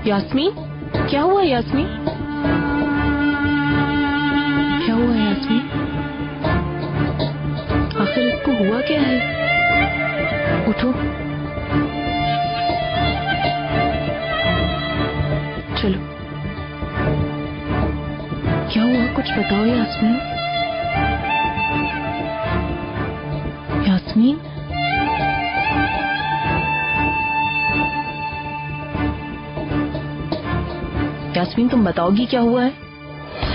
यास्मीन, क्या हुआ यास्मीन? क्या हुआ यास्मीन? आखिर इसको हुआ क्या है? उठो, चलो। क्या हुआ, कुछ बताओ यास्मीन। यास्मीन, यास्मीन तुम बताओगी क्या हुआ है?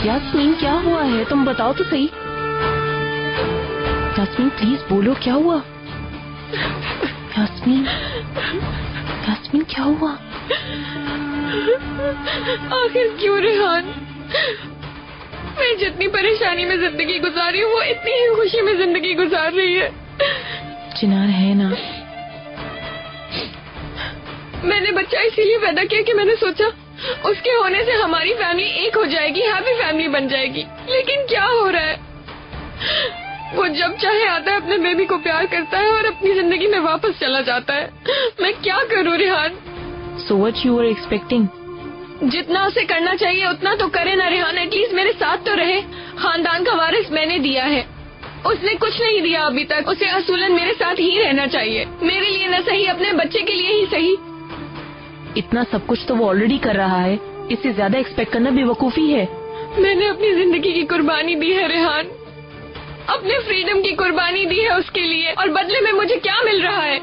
यास्मीन क्या हुआ है, तुम बताओ तो सही। यास्मीन प्लीज बोलो, क्या हुआ? यास्मीन, यास्मीन क्या हुआ? आखिर क्यों रेहान? मैं जितनी परेशानी में जिंदगी गुजारी हूँ वो इतनी ही खुशी में जिंदगी गुजार रही है। चिनार है ना? मैंने बच्चा इसीलिए पैदा किया कि मैंने सोचा उसके होने से हमारी फैमिली एक हो जाएगी, हैप्पी फैमिली बन जाएगी। लेकिन क्या हो रहा है, वो जब चाहे आता है, अपने बेबी को प्यार करता है और अपनी जिंदगी में वापस चला जाता है। मैं क्या करूँ Rehan? So what you were expecting? जितना उसे करना चाहिए उतना तो करे ना रेहान, एटलीस्ट मेरे साथ तो रहे। खानदान का वारिस मैंने दिया है, उसने कुछ नहीं दिया अभी तक। उसे असूलन मेरे साथ ही रहना चाहिए, मेरे लिए न सही अपने बच्चे के लिए ही सही। इतना सब कुछ तो वो ऑलरेडी कर रहा है, इससे ज्यादा एक्सपेक्ट करना बेवकूफी है। मैंने अपनी जिंदगी की कुर्बानी दी है रेहान, अपने फ्रीडम की कुर्बानी दी है उसके लिए, और बदले में मुझे क्या मिल रहा है?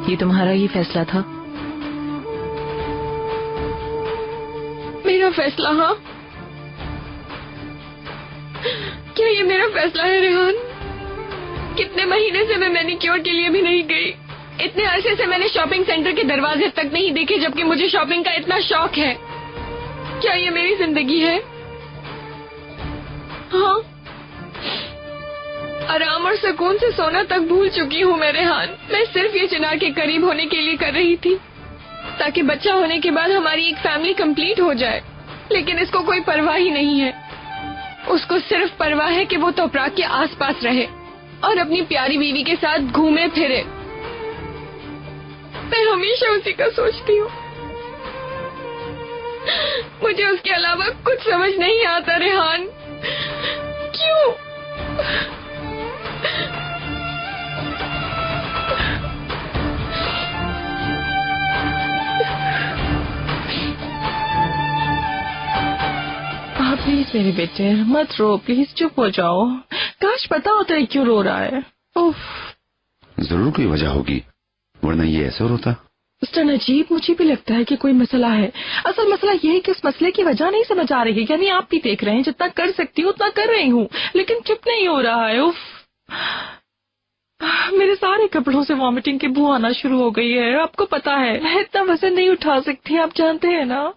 ये तुम्हारा ही फैसला था? मेरा फैसला? हाँ, क्या ये मेरा फैसला है रेहान? कितने महीने से मैं मैनिक्योर के लिए भी नहीं गई, इतने अरसे से मैंने शॉपिंग सेंटर के दरवाजे तक नहीं देखे, जबकि मुझे शॉपिंग का इतना शौक है। क्या ये मेरी जिंदगी है? हाँ, आराम और सुकून से सोना तक भूल चुकी हूँ मैं रेहान। मैं सिर्फ ये चिनार के करीब होने के लिए कर रही थी, ताकि बच्चा होने के बाद हमारी एक फैमिली कंप्लीट हो जाए। लेकिन इसको कोई परवाह ही नहीं है, उसको सिर्फ परवाह है कि वो तोपराक के आसपास रहे और अपनी प्यारी बीवी के साथ घूमे फिरे। मैं हमेशा उसी का सोचती हूँ, मुझे उसके अलावा कुछ समझ नहीं आता रेहान। क्यों? प्लीज मेरे बेटे मत रो, प्लीज चुप हो जाओ। काश पता होता है क्यों रो रहा है। उफ, जरूर कोई वजह होगी, वरना ये ऐसे रोता। मिस्टर नजीब, मुझे भी लगता है कि कोई मसला है। असल मसला ये है कि उस मसले की वजह नहीं समझ आ रही है। यानी आप भी देख रहे हैं, जितना कर सकती हूँ उतना कर रही हूँ, लेकिन चुप नहीं हो रहा है। उफ, मेरे सारे कपड़ों से वॉमिटिंग की बू आना शुरू हो गई है। आपको पता है मैं इतना वजन नहीं उठा सकती, आप जानते हैं ना।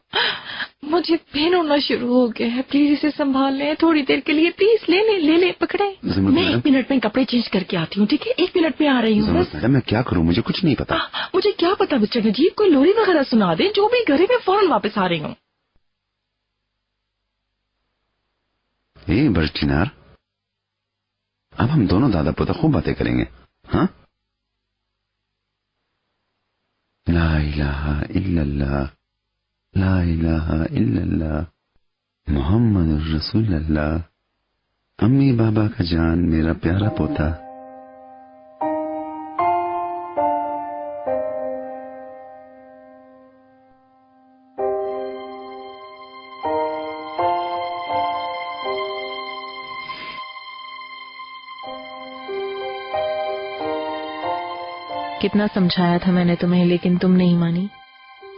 मुझे पेन होना शुरू हो गया है, प्लीज इसे संभाल लें थोड़ी देर के लिए, प्लीज। ले ले पकड़े। मैं 1 मिनट में कपड़े चेंज करके आती हूँ, ठीक है? 1 मिनट में आ रही हूँ। मैडम मैं क्या करूँ, मुझे कुछ नहीं पता। मुझे क्या पता मिस्टर नजीब, कोई लोरी वगैरह सुना दे, जो भी घर में फौरन वापस आ रही हूँ। चिनार, अब हम दोनों दादा पोता खूब बातें करेंगे, हाँ? ला इलाहा इल्लल्लाह, ला इलाहा इल्लल्लाह, मोहम्मद रसूलुल्लाह। अम्मी बाबा का जान, मेरा प्यारा पोता। कितना समझाया था मैंने तुम्हें, लेकिन तुम नहीं मानी।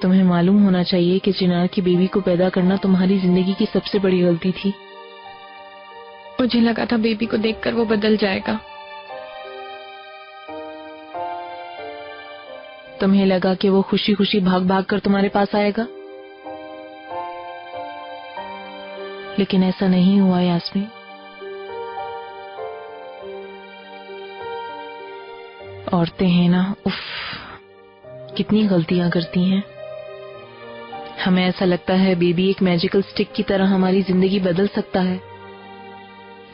तुम्हें मालूम होना चाहिए कि चिनार की बेबी को पैदा करना तुम्हारी जिंदगी की सबसे बड़ी गलती थी। मुझे लगा था बेबी को देखकर वो बदल जाएगा। तुम्हें लगा कि वो खुशी खुशी भाग भाग कर तुम्हारे पास आएगा, लेकिन ऐसा नहीं हुआ यास्मीन। औरतें हैं ना, उफ, कितनी गलतियां करती हैं। हमें ऐसा लगता है बेबी एक मैजिकल स्टिक की तरह हमारी जिंदगी बदल सकता है।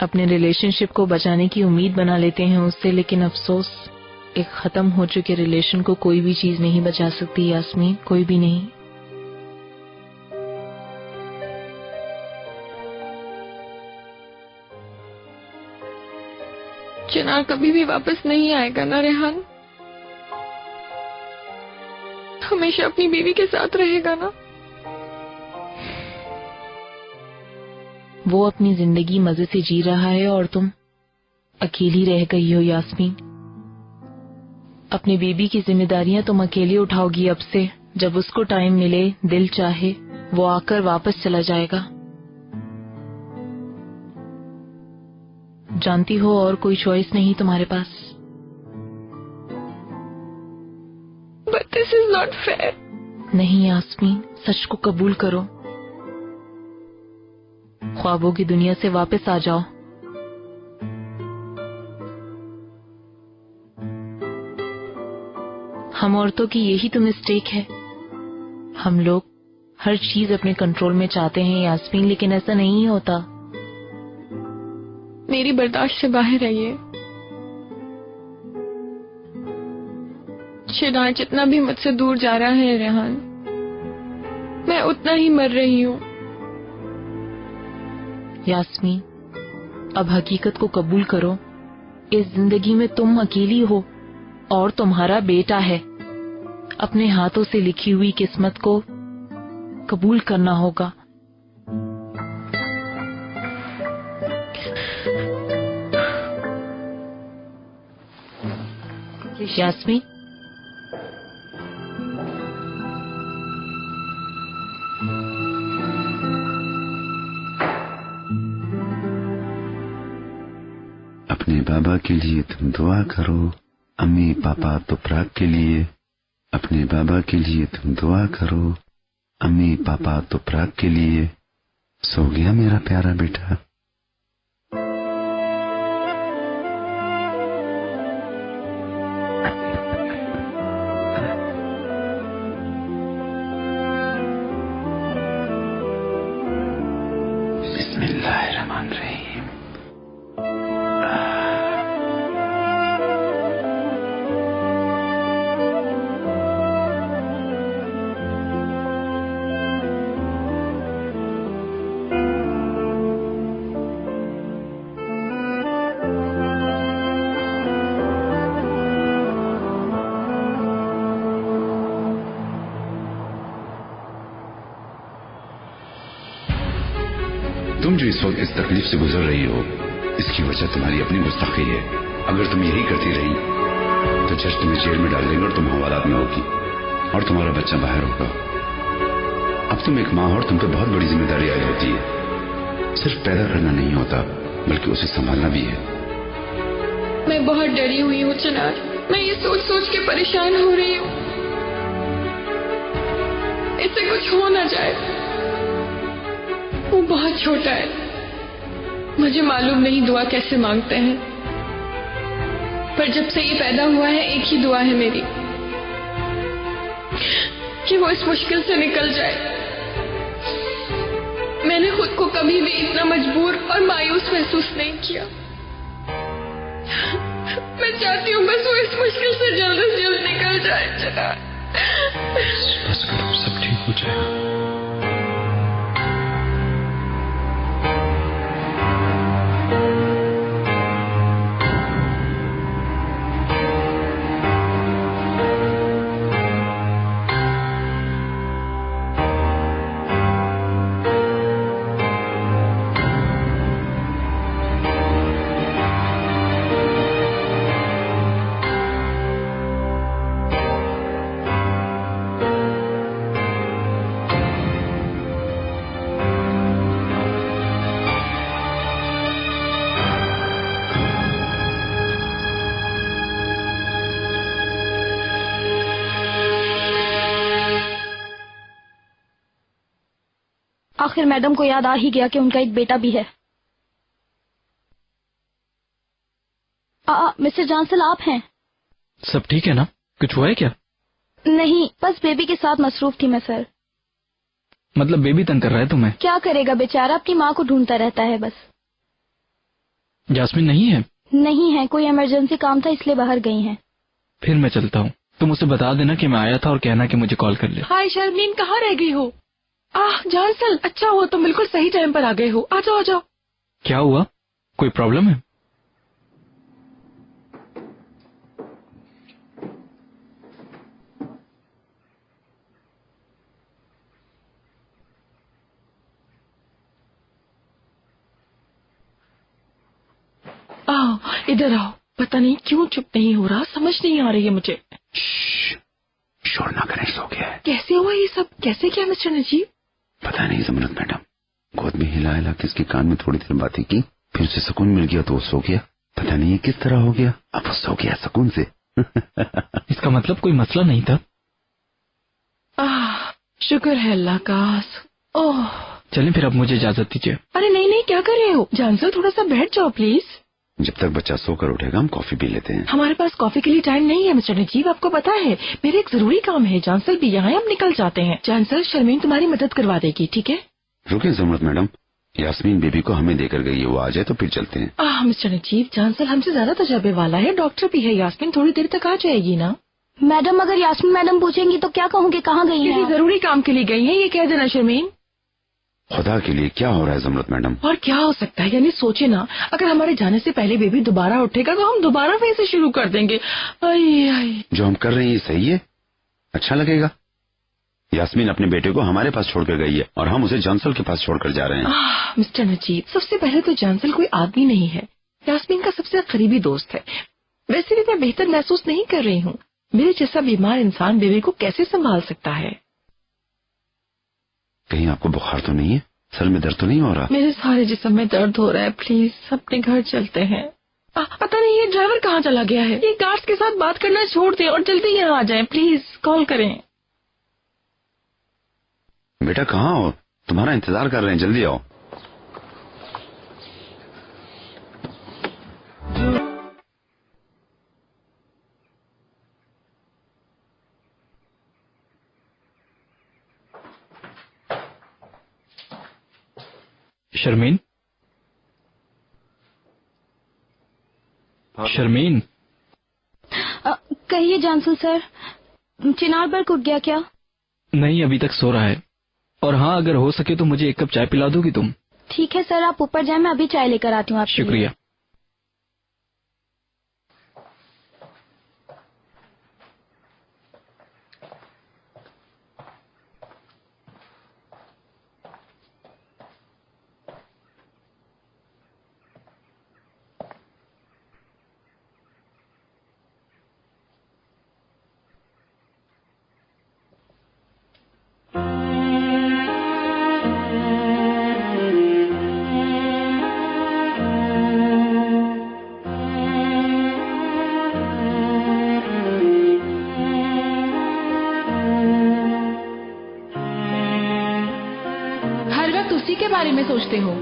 अपने रिलेशनशिप को बचाने की उम्मीद बना लेते हैं उससे, लेकिन अफसोस एक खत्म हो चुके रिलेशन को कोई भी चीज नहीं बचा सकती यास्मीन, कोई भी नहीं। चिनार कभी भी वापस नहीं आएगा ना रेहान? हमेशा अपनी बीवी के साथ रहेगा ना? वो अपनी जिंदगी मजे से जी रहा है और तुम अकेली रह गई हो यास्मीन। अपनी बेबी की जिम्मेदारियां तुम अकेली उठाओगी अब से। जब उसको टाइम मिले, दिल चाहे, वो आकर वापस चला जाएगा। जानती हो और कोई चॉइस नहीं तुम्हारे पास। But this is not fair. नहीं यास्मीन, सच को कबूल करो। ख्वाबों की दुनिया से वापस आ जाओ। हम औरतों की यही तो मिस्टेक है। हम लोग हर चीज अपने कंट्रोल में चाहते हैं यास्मीन, लेकिन ऐसा नहीं होता। मेरी बर्दाश्त से बाहर है ये। चिनार जितना भी मुझसे दूर जा रहा है रेहान, मैं उतना ही मर रही हूँ। यास्मीन, अब हकीकत को कबूल करो। इस जिंदगी में तुम अकेली हो और तुम्हारा बेटा है। अपने हाथों से लिखी हुई किस्मत को कबूल करना होगा। यास्मीन, अपने बाबा के लिए तुम दुआ करो, अम्मी पापा तुपराग के लिए। अपने बाबा के लिए तुम दुआ करो, अम्मी पापा तुपराग के लिए। सो गया मेरा प्यारा बेटा। बिस्मिल्लाहिर्रहमानिर्रहीम। तुम जो इस वक्त इस तकलीफ से गुजर रही हो, इसकी वजह तुम्हारी अपनी गुस्ताखी है। अगर तुम यही करती रही तो जज तुम्हें जेल में डाल देंगे और तुम हवालात में होगी और तुम्हारा बच्चा बाहर होगा। अब तुम एक माँ हो और तुम पे बहुत बड़ी जिम्मेदारी आई होती है। सिर्फ पैदा करना नहीं होता, बल्कि उसे संभालना भी है। मैं बहुत डरी हुई हूँ चिनार। मैं ये सोच सोच के परेशान हो रही हूँ, इससे कुछ हो ना जाए। वो बहुत छोटा है, मुझे मालूम नहीं दुआ कैसे मांगते हैं, पर जब से ये पैदा हुआ है एक ही दुआ है मेरी, कि वो इस मुश्किल से निकल जाए। मैंने खुद को कभी भी इतना मजबूर और मायूस महसूस नहीं किया। मैं चाहती हूँ बस वो इस मुश्किल से जल्द से जल्द निकल जाए। चिनार, बस करो, सब ठीक हो जाएगा। आखिर मैडम को याद आ ही गया कि उनका एक बेटा भी है। मिस्टर जांसल, आप हैं? सब ठीक है ना? कुछ हुआ है क्या? नहीं, बस बेबी के साथ मसरूफ थी मैं सर। मतलब बेबी तंग कर रहा है तुम्हें? क्या करेगा बेचारा, अपनी माँ को ढूंढता रहता है बस। जास्मिन नहीं है? नहीं है, कोई इमरजेंसी काम था इसलिए बाहर गई हैं। फिर मैं चलता हूँ। तुम उसे बता देना कि मैं आया था और कहना कि मुझे कॉल कर ले। हाय शर्मीन, कहाँ रह गई हो? जानसल, अच्छा हुआ तुम बिल्कुल सही टाइम पर आ गए हो। आ जाओ आ जाओ। क्या हुआ, कोई प्रॉब्लम है? आओ इधर आओ। पता नहीं क्यों चुप नहीं हो रहा, समझ नहीं आ रही है मुझे। शोर ना करें, सो गया है। कैसे हुआ ये सब? कैसे किया मिस्टर नजीब? पता नहीं जमनत मैडम, गोद में हिला हिला के इसके कान में थोड़ी देर बातें की, फिर उसे सुकून मिल गया तो वो सो गया। पता नहीं ये किस तरह हो गया, अब वो सो गया सुकून से। इसका मतलब कोई मसला नहीं था। शुक्र है अल्लाह का। ओह, चलें फिर, अब मुझे इजाजत दीजिए। अरे नहीं नहीं, क्या कर रहे हो? जानसल, थोड़ा सा बैठ जाओ प्लीज। जब तक बच्चा सोकर उठेगा हम कॉफी पी लेते हैं। हमारे पास कॉफी के लिए टाइम नहीं है मिस्टर नजीब, आपको पता है। मेरे एक जरूरी काम है। जानसल भी यहाँ है, हम निकल जाते हैं। जानसल, शर्मीन तुम्हारी मदद करवा देगी, ठीक है? रुके जमनत मैडम, यास्मीन बेबी को हमें देकर गई है, वो आ जाए तो फिर चलते हैं। मिस्टर नजीब, जानसल हमसे ज्यादा तजर्बे वाला है, डॉक्टर भी है। यास्मीन थोड़ी देर तक आ जाएगी ना? मैडम, अगर यास्मीन मैडम पूछेंगी तो क्या कहूँगी, कहाँ गई किसी हैं? जरूरी काम के लिए गई है, ये कह देना शर्मीन। खुदा के लिए क्या हो रहा है जमनत मैडम? और क्या हो सकता है, यानी सोचे ना, अगर हमारे जाने से पहले बेबी दोबारा उठेगा तो हम दोबारा फिर से शुरू कर देंगे। जो हम कर रहे हैं ये सही है? अच्छा लगेगा? यास्मीन अपने बेटे को हमारे पास छोड़कर गई है और हम उसे जानसल के पास छोड़कर जा रहे हैं। मिस्टर नजीब, सबसे पहले तो जानसल कोई आदमी नहीं है, यास्मीन का सबसे करीबी दोस्त है। वैसे भी मैं बेहतर महसूस नहीं कर रही हूँ। मेरे जैसा बीमार इंसान बेबी को कैसे संभाल सकता है? कहीं आपको बुखार तो नहीं है? सर में दर्द तो नहीं हो रहा? मेरे सारे जिस्म में दर्द हो रहा है। प्लीज अपने घर चलते हैं। पता नहीं ये ड्राइवर कहाँ चला गया है। ये गार्ड्स के साथ बात करना छोड़ दें और जल्दी यहाँ आ जाएं। प्लीज कॉल करें। बेटा कहाँ हो? तुम्हारा इंतजार कर रहे हैं, जल्दी आओ। शर्मीन, शर्मीन। कहिए जानसल सर, चिनार बर्ग उठ गया क्या? नहीं, अभी तक सो रहा है। और हाँ, अगर हो सके तो मुझे 1 कप चाय पिला दोगी तुम? ठीक है सर, आप ऊपर जाएं, मैं अभी चाय लेकर आती हूँ आपके लिए। शुक्रिया। उसी के बारे में सोचते हो?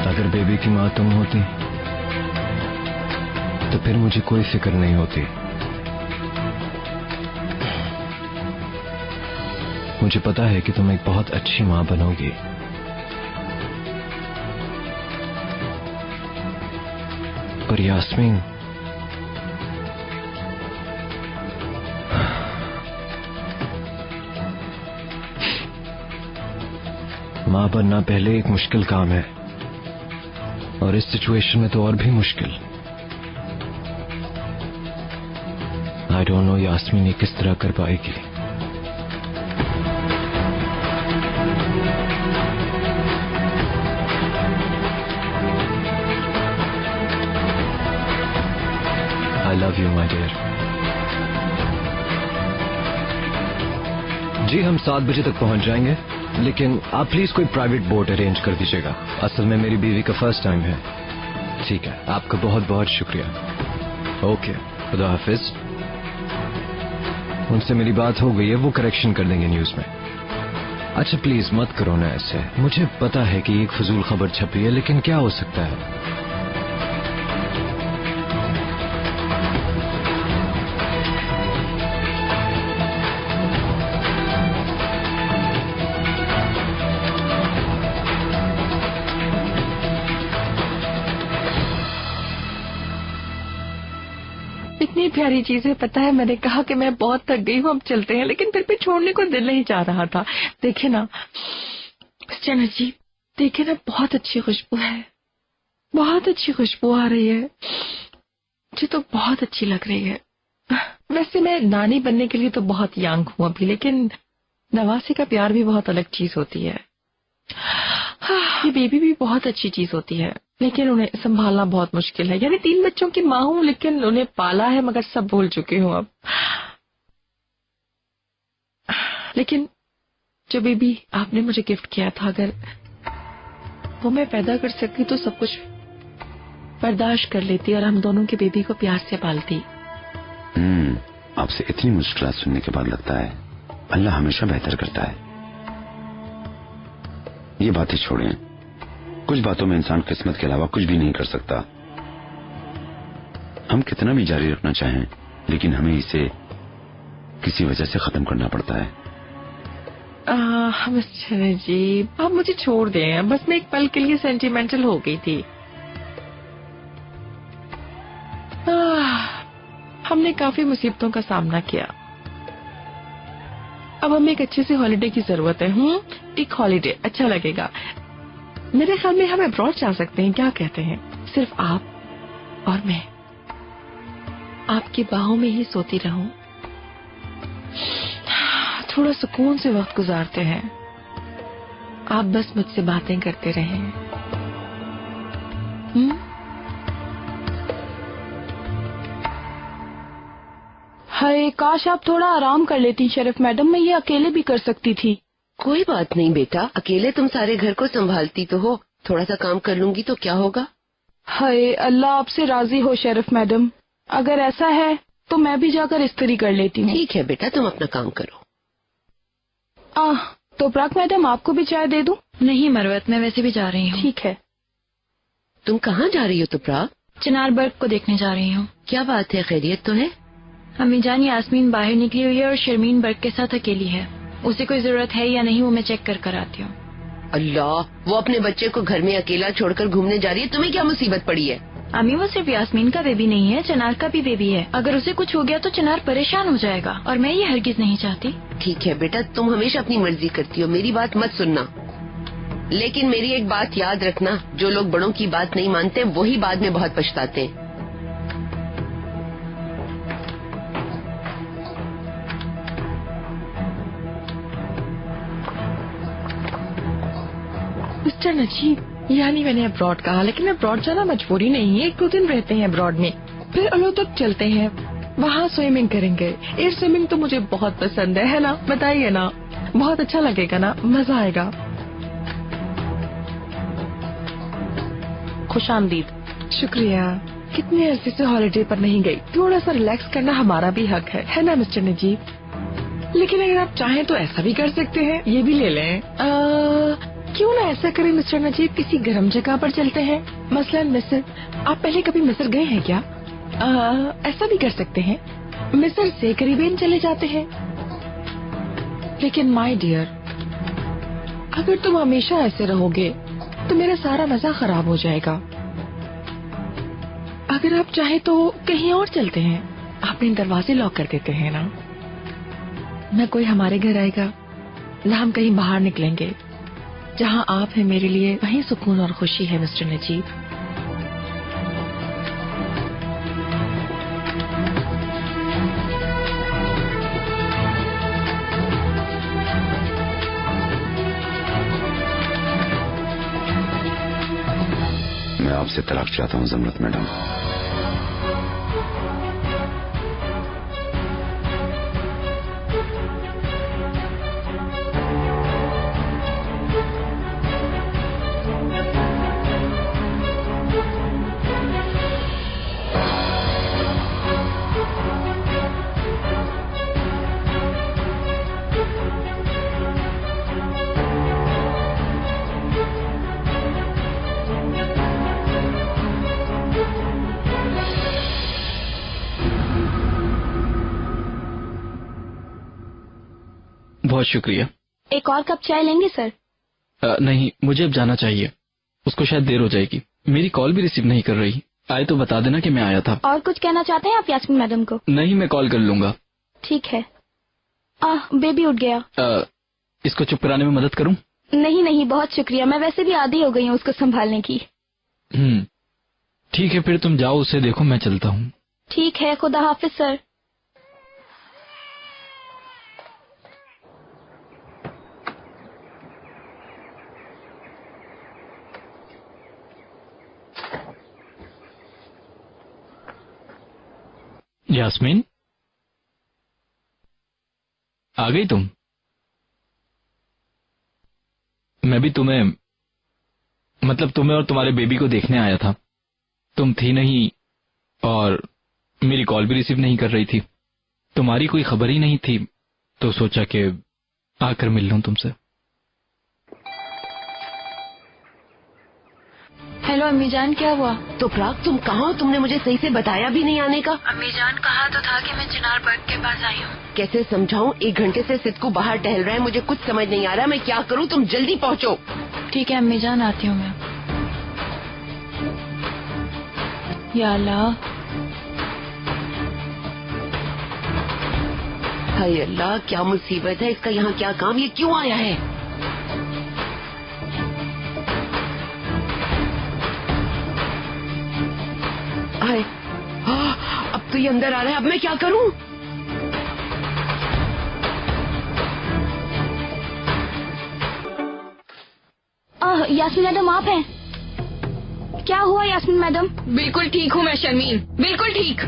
अगर बेबी की माँ तुम होती तो फिर मुझे कोई फिक्र नहीं होती। मुझे पता है कि तुम एक बहुत अच्छी माँ बनोगी। पर यास्मीन, माँ बनना पहले एक मुश्किल काम है और इस सिचुएशन में तो और भी मुश्किल। आई डोंट नो यास्मीन ये किस तरह कर पाएगी। I love love you my dear. जी हम 7 बजे तक पहुंच जाएंगे, लेकिन आप प्लीज कोई प्राइवेट बोट अरेंज कर दीजिएगा। असल में मेरी बीवी का फर्स्ट टाइम है। ठीक है, आपका बहुत बहुत शुक्रिया। ओके, खुदा हाफिज। उनसे मेरी बात हो गई है, वो करेक्शन कर देंगे न्यूज में। अच्छा प्लीज मत करो ना ऐसे। मुझे पता है कि एक फजूल खबर छपी है, लेकिन क्या हो सकता है। इतनी प्यारी चीजें, पता है मैंने कहा कि मैं बहुत थक गई हूँ, हम चलते हैं, लेकिन फिर भी छोड़ने को दिल नहीं चाह रहा था। देखे ना जी, देखे ना, बहुत अच्छी खुशबू है, बहुत अच्छी खुशबू आ रही है। मुझे तो बहुत अच्छी लग रही है। वैसे मैं नानी बनने के लिए तो बहुत यंग हूँ अभी, लेकिन नवासी का प्यार भी बहुत अलग चीज होती है। ये बेबी भी बहुत अच्छी चीज होती है, लेकिन उन्हें संभालना बहुत मुश्किल है। यानी 3 बच्चों की माँ हूँ, लेकिन उन्हें पाला है, मगर सब भूल चुकी हूँ अब। लेकिन जो बेबी आपने मुझे गिफ्ट किया था, अगर वो मैं पैदा कर सकती तो सब कुछ बर्दाश्त कर लेती और हम दोनों के बेबी को प्यार से पालती। आपसे इतनी मुश्किलात सुनने के बाद लगता है अल्लाह हमेशा बेहतर करता है। ये बातें छोड़ें, कुछ बातों में इंसान किस्मत के अलावा कुछ भी नहीं कर सकता। हम कितना भी जारी रखना चाहें, लेकिन हमें इसे किसी वजह से खत्म करना पड़ता है। मिस्टर जी, आप मुझे छोड़ दें, बस मैं एक पल के लिए सेंटिमेंटल हो गई थी। हमने काफी मुसीबतों का सामना किया, अब हमें एक अच्छे से हॉलिडे की जरूरत है। एक हॉलिडे अच्छा लगेगा। मेरे ख्याल में हम अब्रॉड जा सकते हैं, क्या कहते हैं? सिर्फ आप और मैं, आपकी बाहों में ही सोती रहूं, थोड़ा सुकून से वक्त गुजारते हैं, आप बस मुझसे बातें करते रहें। हाय, काश आप थोड़ा आराम कर लेती शरीफ मैडम, मैं ये अकेले भी कर सकती थी। कोई बात नहीं बेटा, अकेले तुम सारे घर को संभालती तो हो, थोड़ा सा काम कर लूंगी तो क्या होगा। हाय, अल्लाह आपसे राजी हो शरीफ मैडम, अगर ऐसा है तो मैं भी जाकर इस्त्री कर लेती हूँ। ठीक है बेटा, तुम अपना काम करो। तो प्राक मैडम, आपको भी चाय दे दूं? नहीं मरवत, मैं वैसे भी जा रही हूँ। ठीक है। तुम कहाँ जा रही हो तुप्राक? चिनार बर्ग को देखने जा रही हूँ। क्या बात है, खैरियत तो है? अम्मी जान, यास्मीन बाहर निकली हुई है और शर्मीन बर्ग के साथ अकेली है। उसे कोई जरूरत है या नहीं वो मैं चेक कर आती हूँ। अल्लाह, वो अपने बच्चे को घर में अकेला छोड़कर घूमने जा रही है, तुम्हें क्या मुसीबत पड़ी है? अम्मी, वो सिर्फ यास्मीन का बेबी नहीं है, चिनार का भी बेबी है। अगर उसे कुछ हो गया तो चिनार परेशान हो जाएगा, और मैं ये हरगिज नहीं चाहती। ठीक है बेटा, तुम हमेशा अपनी मर्जी करती हो, मेरी बात मत सुनना। लेकिन मेरी एक बात याद रखना, जो लोग बड़ों की बात नहीं मानते वही बाद में बहुत पछताते हैं। मिस्टर नजीब, यानी मैंने अब्रॉड कहा, लेकिन अब्रॉड जाना मजबूरी नहीं है, 1-2 दिन रहते हैं अब्रॉड में, फिर अलो तक चलते हैं, वहाँ स्विमिंग करेंगे। एयर स्विमिंग तो मुझे बहुत पसंद है ना? बताइए ना, बहुत अच्छा लगेगा ना, मजा आएगा। खुशामदीद। शुक्रिया। कितने अरसे से हॉलिडे पर नहीं गई, थोड़ा सा रिलैक्स करना हमारा भी हक है ना मिस्टर नजीब? लेकिन अगर आप चाहें तो ऐसा भी कर सकते हैं, ये भी ले लें। क्यों ना ऐसा करें मिस्टर नजीब, किसी गर्म जगह पर चलते हैं, मसलन मिस्र। आप पहले कभी मिस्र गए हैं क्या? ऐसा भी कर सकते हैं, मिस्र से करीबन चले जाते हैं। लेकिन माय डियर, अगर तुम हमेशा ऐसे रहोगे तो मेरा सारा मजा खराब हो जाएगा। अगर आप चाहे तो कहीं और चलते हैं, अपने दरवाजे लॉक कर देते हैं ना, न कोई हमारे घर आएगा, न हम कहीं बाहर निकलेंगे। जहाँ आप हैं मेरे लिए, वहीं सुकून और खुशी है मिस्टर नजीब। मैं आपसे तलाक चाहता हूँ जमरत मैडम। बहुत शुक्रिया। एक और कप चाय लेंगे सर? नहीं, मुझे अब जाना चाहिए। उसको शायद देर हो जाएगी। मेरी कॉल भी रिसीव नहीं कर रही। आए तो बता देना कि मैं आया था। और कुछ कहना चाहते हैं आप यास्मीन मैडम को? नहीं, मैं कॉल कर लूंगा। ठीक है। बेबी उठ गया। इसको चुप कराने में मदद करूं? नहीं नहीं, बहुत शुक्रिया। मैं वैसे भी आदी हो गई हूँ उसको संभालने की। ठीक है, फिर तुम जाओ, उसे देखो, मैं चलता हूँ। ठीक है, खुदा हाफिज सर। यास्मीन, आ गई तुम? मैं भी तुम्हें और तुम्हारे बेबी को देखने आया था। तुम थी नहीं और मेरी कॉल भी रिसीव नहीं कर रही थी। तुम्हारी कोई खबर ही नहीं थी, तो सोचा कि आकर मिल लूं तुमसे। हेलो अम्मी जान, क्या हुआ? तो प्राग, तुम कहाँ हो? तुमने मुझे सही से बताया भी नहीं आने का। अम्मी जान, कहा तो था कि मैं चिनार बर्ग के पास आई हूँ। कैसे समझाऊं? 1 घंटे से सिद्धू बाहर टहल रहा है, मुझे कुछ समझ नहीं आ रहा। मैं क्या करूं? तुम जल्दी पहुंचो। ठीक है अम्मी जान, आती हूँ मैं। या अल्लाह, हाय अल्लाह, क्या मुसीबत है? इसका यहाँ क्या काम? ये क्यों आया है? हाय, अब तो ये अंदर आ रहा है। अब मैं क्या करूं? यास्मीन मैडम आप हैं? क्या हुआ यास्मीन मैडम? बिल्कुल ठीक हूँ मैं शर्मीन, बिल्कुल ठीक।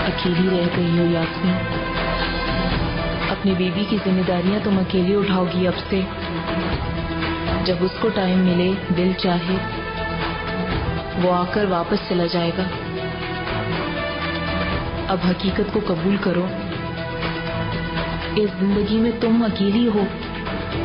अकेली रह गई हो यास्मीन। अपनी बेबी की जिम्मेदारियां तुम अकेली उठाओगी अब से। जब उसको टाइम मिले, दिल चाहे, वो आकर वापस चला जाएगा। अब हकीकत को कबूल करो। इस जिंदगी में तुम अकेली हो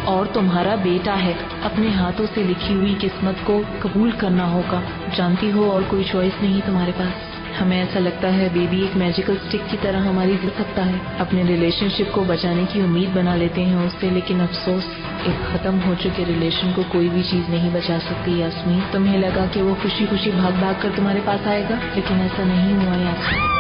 और तुम्हारा बेटा है। अपने हाथों से लिखी हुई किस्मत को कबूल करना होगा, जानती हो, और कोई चॉइस नहीं तुम्हारे पास। हमें ऐसा लगता है बेबी एक मैजिकल स्टिक की तरह हमारी जिंदगी सकता है। अपने रिलेशनशिप को बचाने की उम्मीद बना लेते हैं उससे, लेकिन अफसोस, एक खत्म हो चुके रिलेशन को कोई भी चीज नहीं बचा सकती यास्मीन। तुम्हें लगा कि वो खुशी खुशी भाग भाग कर तुम्हारे पास आएगा, लेकिन ऐसा नहीं हुआ यास्मीन।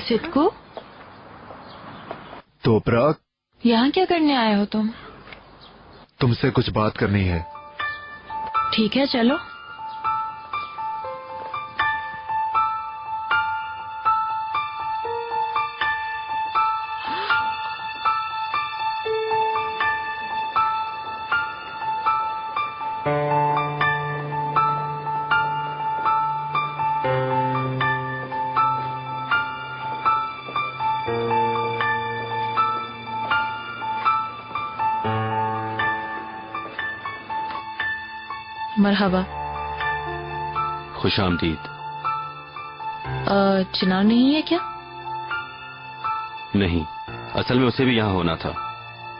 सिद्धू, तो प्राग, यहाँ क्या करने आए हो तुम? तुमसे कुछ बात करनी है। ठीक है, चलो। मरहबा। खुश आमदीद। चिनार नहीं है क्या? नहीं, असल में उसे भी यहाँ होना था,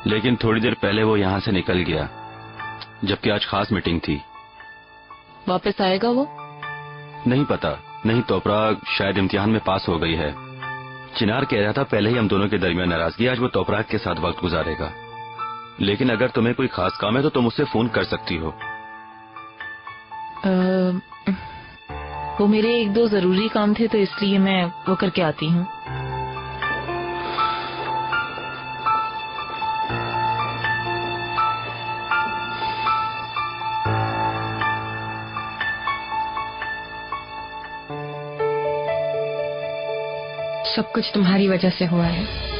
लेकिन थोड़ी देर पहले वो यहाँ से निकल गया, जबकि आज खास मीटिंग थी। वापस आएगा वो? नहीं पता। नहीं तो तोपराग शायद इम्तिहान में पास हो गई है। चिनार कह रहा था पहले ही हम दोनों के दरमियान नाराजगी, आज वो तोपराग के साथ वक्त गुजारेगा। लेकिन अगर तुम्हें कोई खास काम है तो तुम उससे फोन कर सकती हो। वो मेरे 1-2 जरूरी काम थे, तो इसलिए मैं वो करके आती हूँ। सब कुछ तुम्हारी वजह से हुआ है।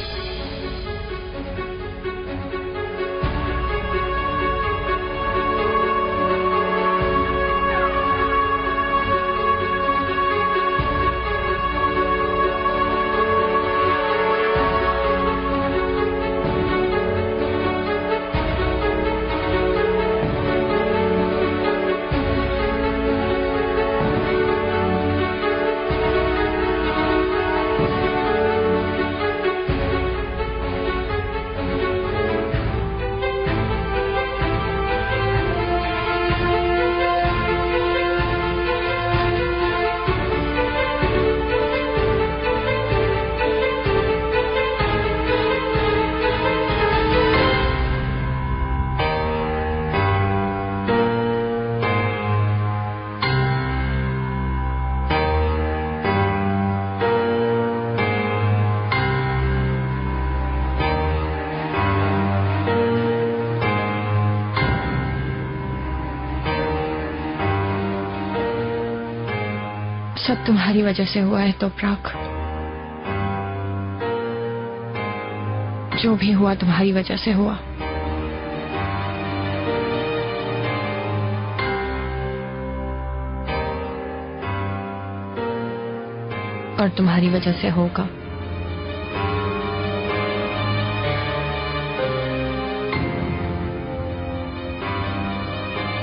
सब तुम्हारी वजह से हुआ है तोपराक। जो भी हुआ तुम्हारी वजह से हुआ। और तुम्हारी वजह से होगा।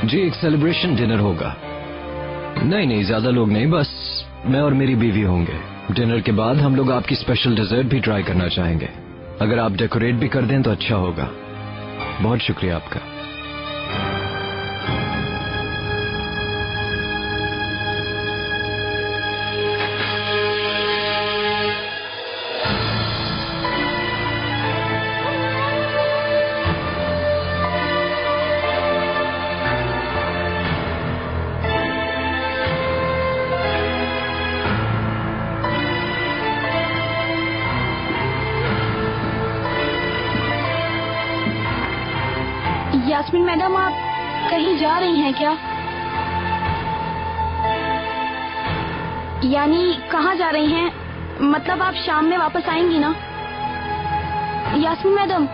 जी एक सेलिब्रेशन डिनर होगा। नहीं ज्यादा लोग नहीं, बस मैं और मेरी बीवी होंगे। डिनर के बाद हम लोग आपकी स्पेशल डिजर्ट भी ट्राई करना चाहेंगे। अगर आप डेकोरेट भी कर दें तो अच्छा होगा। बहुत शुक्रिया आपका। यास्मीन मैडम, आप कहीं जा रही हैं क्या? यानी कहाँ जा रही हैं? मतलब आप शाम में वापस आएंगी ना? यास्मीन मैडम।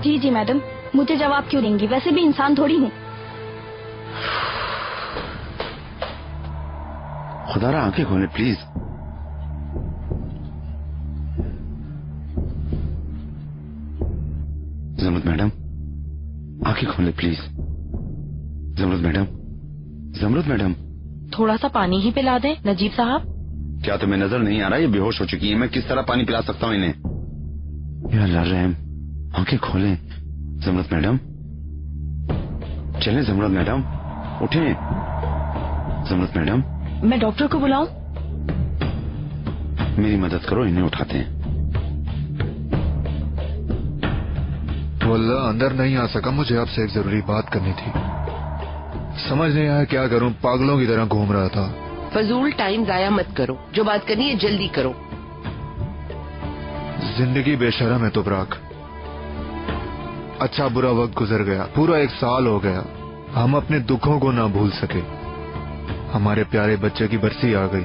जी जी मैडम, मुझे जवाब क्यों देंगी? वैसे भी इंसान थोड़ी हूँ। खुदारा आंखें खोले प्लीज। जमरुद मैडम आंखें खोले please. Jamrud madam, Jamrud madam. थोड़ा सा पानी ही पिला दें नजीब साहब। क्या तुम्हें नजर नहीं आ रहा ये बेहोश हो चुकी है? मैं किस तरह पानी पिला सकता हूँ इन्हें? या अल्लाह रहम, आंखें खोलें। जमरुद मैडम चलें। जमरुद मैडम उठें। जमरुद मैडम। मैं डॉक्टर को बुलाऊं? मेरी मदद करो, इन्हें उठाते हैं। तो अल्लाह अंदर नहीं आ सका। मुझे आपसे एक जरूरी बात करनी थी। समझ नहीं आया क्या करूं, पागलों की तरह घूम रहा था। फजूल टाइम जाया मत करो, जो बात करनी है जल्दी करो। जिंदगी बेशरम है तोपराक। अच्छा बुरा वक्त गुजर गया, पूरा 1 साल हो गया। हम अपने दुखों को ना भूल सके। हमारे प्यारे बच्चे की बरसी आ गई।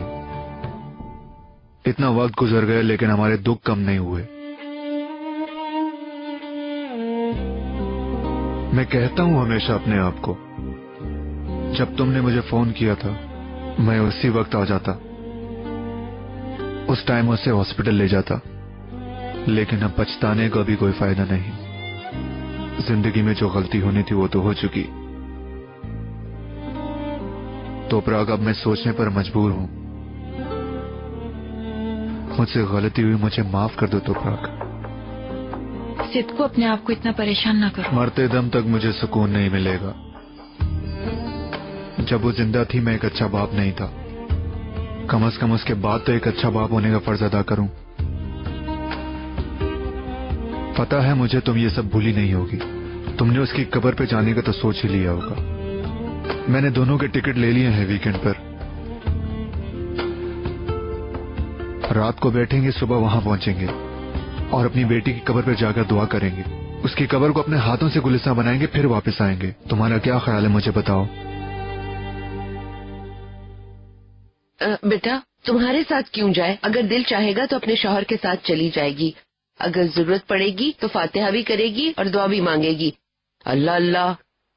इतना वक्त गुजर गया लेकिन हमारे दुख कम नहीं हुए। मैं कहता हूं हमेशा अपने आप को, जब तुमने मुझे फोन किया था मैं उसी वक्त आ जाता, उस टाइम उसे हॉस्पिटल ले जाता। लेकिन अब पछताने का भी कोई फायदा नहीं। जिंदगी में जो गलती होनी थी वो तो हो चुकी। तोपराक अब मैं सोचने पर मजबूर हूं। मुझसे गलती हुई, मुझे माफ कर दो तोपराक। सिद्ध को अपने आप को इतना परेशान ना करो। मरते दम तक मुझे सुकून नहीं मिलेगा। जब वो जिंदा थी मैं एक अच्छा बाप नहीं था। कम से कम उसके बाद तो एक अच्छा बाप होने का फर्ज अदा करूं। पता है मुझे तुम ये सब भूली नहीं होगी। तुमने उसकी कब्र पे जाने का तो सोच ही लिया होगा। मैंने दोनों के टिकट ले लिए हैं वीकेंड पर। रात को बैठेंगे, सुबह वहां पहुंचेंगे और अपनी बेटी की कब्र पर जाकर दुआ करेंगे। उसकी कब्र को अपने हाथों से गुलिस्तान बनाएंगे, फिर वापस आएंगे। तुम्हारा क्या ख्याल है, मुझे बताओ। बेटा तुम्हारे साथ क्यों जाए? अगर दिल चाहेगा तो अपने शौहर के साथ चली जाएगी। अगर जरूरत पड़ेगी तो फातिहा भी करेगी और दुआ भी मांगेगी। अल्लाह अल्लाह।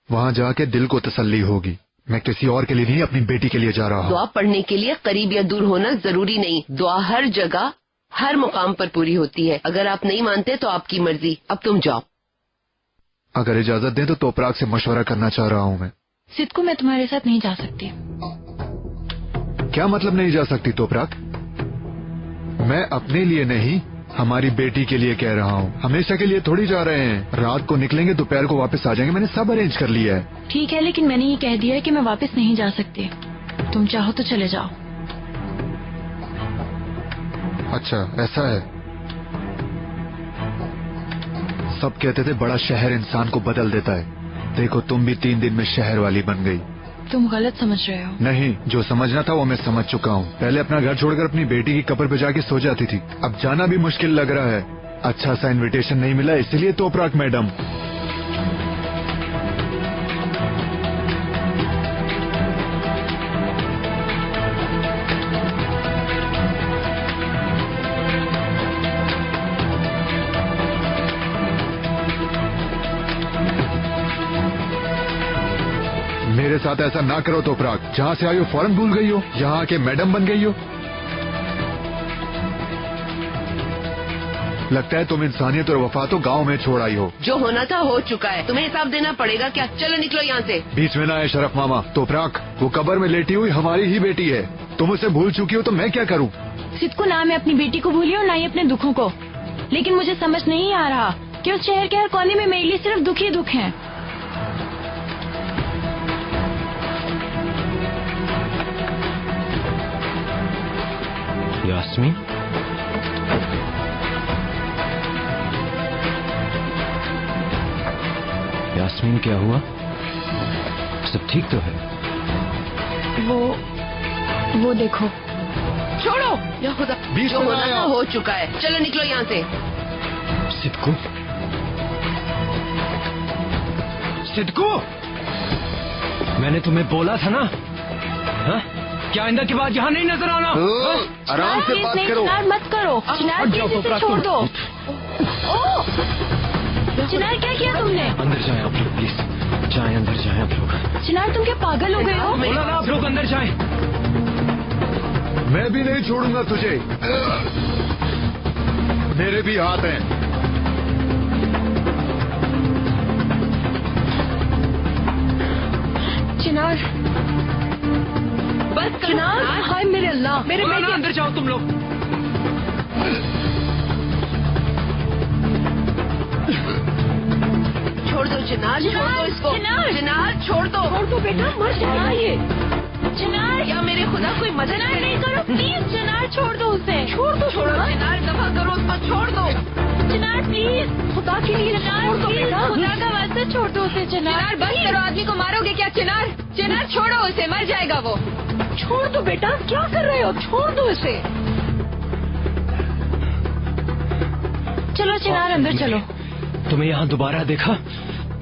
वहाँ जाके दिल को तसल्ली होगी। मैं किसी और के लिए नहीं, अपनी बेटी के लिए जा रहा हूँ। दुआ पढ़ने के लिए करीब या दूर होना जरूरी नहीं। दुआ हर जगह हर मुकाम पर पूरी होती है। अगर आप नहीं मानते तो आपकी मर्जी। अब तुम जाओ। अगर इजाजत दें तो तोपराग से मशवरा करना चाह रहा हूँ मैं। सिद्ध को मैं तुम्हारे साथ नहीं जा सकती। क्या मतलब नहीं जा सकती तोपराग? मैं अपने लिए नहीं, हमारी बेटी के लिए कह रहा हूँ। हमेशा के लिए थोड़ी जा रहे हैं। रात को निकलेंगे, दोपहर को वापस आ जाएंगे। मैंने सब अरेंज कर लिया है। ठीक है, लेकिन मैंने ये कह दिया है कि मैं वापस नहीं जा सकती। तुम चाहो तो चले जाओ। अच्छा ऐसा है। सब कहते थे बड़ा शहर इंसान को बदल देता है। देखो तुम भी 3 दिन में शहर वाली बन गई। तुम गलत समझ रहे हो। नहीं, जो समझना था वो मैं समझ चुका हूँ। पहले अपना घर छोड़कर अपनी बेटी की कब्र पे जाके सो जाती थी। अब जाना भी मुश्किल लग रहा है। अच्छा सा इनविटेशन नहीं मिला, इसीलिए तोपराग मैडम। मेरे साथ ऐसा ना करो तोपराग। जहाँ से आई हो फौरन भूल गई हो, यहाँ आके मैडम बन गई हो। लगता है तुम इंसानियत और वफा तो गांव में छोड़ आई हो। जो होना था हो चुका है, तुम्हें हिसाब देना पड़ेगा क्या? चलो निकलो यहाँ से। बीच में ना आए शरफ मामा। तोपराग, वो कब्र में लेटी हुई हमारी ही बेटी है। तुम उसे भूल चुकी हो तो मैं क्या करूँ? सिद्ध को ना मैं अपनी बेटी को भूली हूँ, ना ही अपने दुखों को। लेकिन मुझे समझ नहीं आ रहा कि उस शहर के हर कोने में मेरे लिए सिर्फ दुख ही दुख है। यास्मीन, यास्मीन क्या हुआ? सब ठीक तो है? वो देखो। छोड़ो या खुदा, बीच जो में होना आया। था हो चुका है। चलो निकलो यहाँ से। सिद्धू, सिद्धू, मैंने तुम्हें बोला था ना, हाँ? क्या आइंदा के बाद यहाँ नहीं नजर आना। आराम से बात करो। चिनार मत करो। चिनार हट जाओ प्लीज इसे तोपराग, छोड़ दो। तुम। ओ चिनार, क्या किया तुमने? अंदर जाएं आप लोग, प्लीज जाएं, अंदर जाएं आप लोग। चिनार तुम क्या पागल हो गए हो? बोला ना आप लोग अंदर जाएं। मैं भी नहीं छोड़ूंगा तुझे। मेरे भी हाथ हैं। चिनार बस चिनार, हाय मेरे अल्लाह, मेरे बोला ना बेटे। अंदर जाओ तुम लोग। छोड़ दो चिनार, छोड़ दो इसको। चिनार। चिनार छोड़ दो। छोड़ दो बेटा, मर जाएगा ये। चिनार, या मेरे खुदा कोई मदद चिनार नहीं करो प्लीज। चिनार छोड़ दो उसे। छोड़ दो। छोड़ो चिनार, दफा करो उसको, छोड़ दो। चिनार प्लीज, खुदा के लिए छोड़ दो बेटा। खुदा का वास्ता छोड़ दो उसे। चिनार चिनार बस करो, आदमी को मारोगे क्या? चिनार चिनार छोड़ो उसे, मर जाएगा वो। छोड़ दो बेटा, क्या कर रहे हो? छोड़ दो इसे। चलो चिनार अंदर चलो। तुम्हें यहाँ दोबारा देखा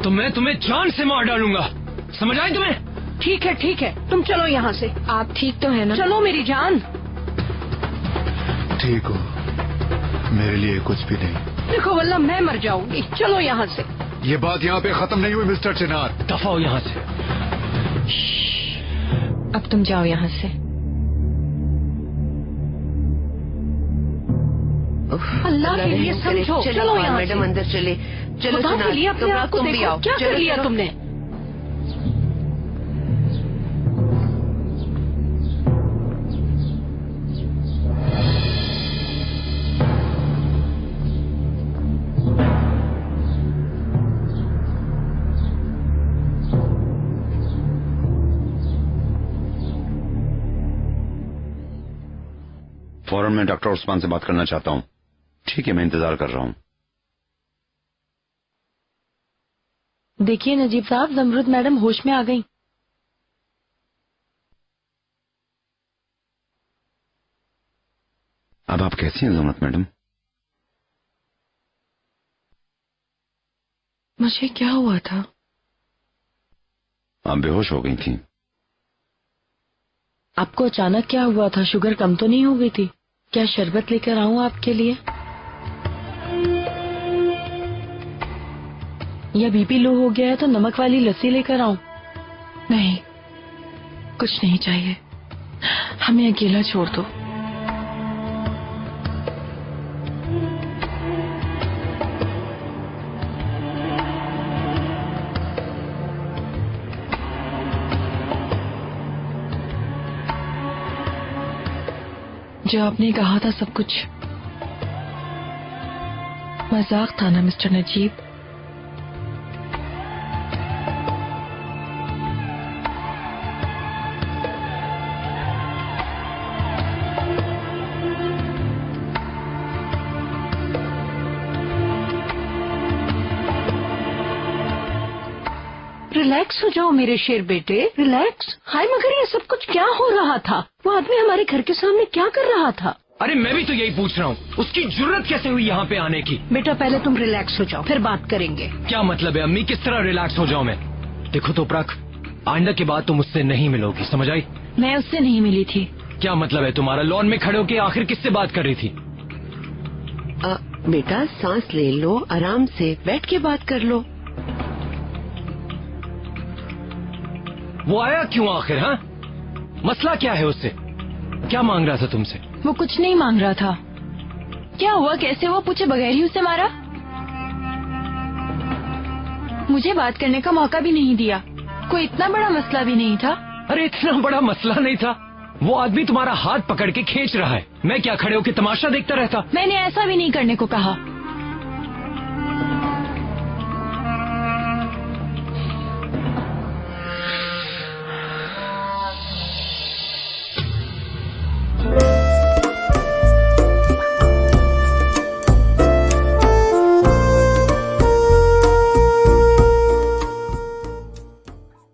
तो मैं तुम्हें जान से मार डालूंगा। समझ आई तुम्हें? ठीक है, तुम चलो यहाँ से। आप ठीक तो है ना? चलो मेरी जान। ठीक हो, मेरे लिए कुछ भी नहीं। देखो वल्ला मैं मर जाऊंगी। चलो यहाँ से। ये बात यहाँ पे खत्म नहीं हुई मिस्टर चिनार। दफा हो यहाँ से। अब तुम जाओ यहाँ से। अल्लाह के लिए समझो। चलो यहाँ मैडम से। अंदर चले। चलो खुदा के लिए चिनार, अपने आप को तुम भी देखो। आओ। क्या कर लिया तुमने? फौरन मैं डॉक्टर उस्मान से बात करना चाहता हूँ। ठीक है, मैं इंतजार कर रहा हूँ। देखिए नजीब साहब, जमरुद मैडम होश में आ गई। अब आप कैसी हैं जमरुद मैडम? मुझे क्या हुआ था? आप बेहोश हो गई थी। आपको अचानक क्या हुआ था? शुगर कम तो नहीं हो गई थी? क्या शरबत लेकर आऊं आपके लिए, या बीपी लो हो गया है तो नमक वाली लस्सी लेकर आऊं? नहीं, कुछ नहीं चाहिए, हमें अकेला छोड़ दो। जो आपने कहा था सब कुछ मजाक था ना मिस्टर नजीब? रिलैक्स हो जाओ मेरे शेर बेटे, रिलैक्स। हाय मगर ये सब कुछ क्या हो रहा था? वो आदमी हमारे घर के सामने क्या कर रहा था? अरे मैं भी तो यही पूछ रहा हूँ, उसकी जरूरत कैसे हुई यहाँ पे आने की? बेटा पहले तुम रिलैक्स हो जाओ, फिर बात करेंगे। क्या मतलब है अम्मी, किस तरह रिलैक्स हो जाऊँ मैं? देखो तोपराक, आइंदा के बाद तुम उससे नहीं मिलोगी, समझ आई? मैं उससे नहीं मिली थी। क्या मतलब है तुम्हारा? लॉन में खड़े होके आखिर किससे बात कर रही थी? बेटा सांस ले लो, आराम से बैठ के बात कर लो। वो आया क्यों आखिर? हाँ, मसला क्या है उससे? क्या मांग रहा था तुमसे? वो कुछ नहीं मांग रहा था। क्या हुआ, कैसे हुआ पूछे बगैर ही उसे मारा? मुझे बात करने का मौका भी नहीं दिया। कोई इतना बड़ा मसला भी नहीं था। अरे इतना बड़ा मसला नहीं था, वो आदमी तुम्हारा हाथ पकड़ के खींच रहा है, मैं क्या खड़े होके तमाशा देखता रहता? मैंने ऐसा भी नहीं करने को कहा।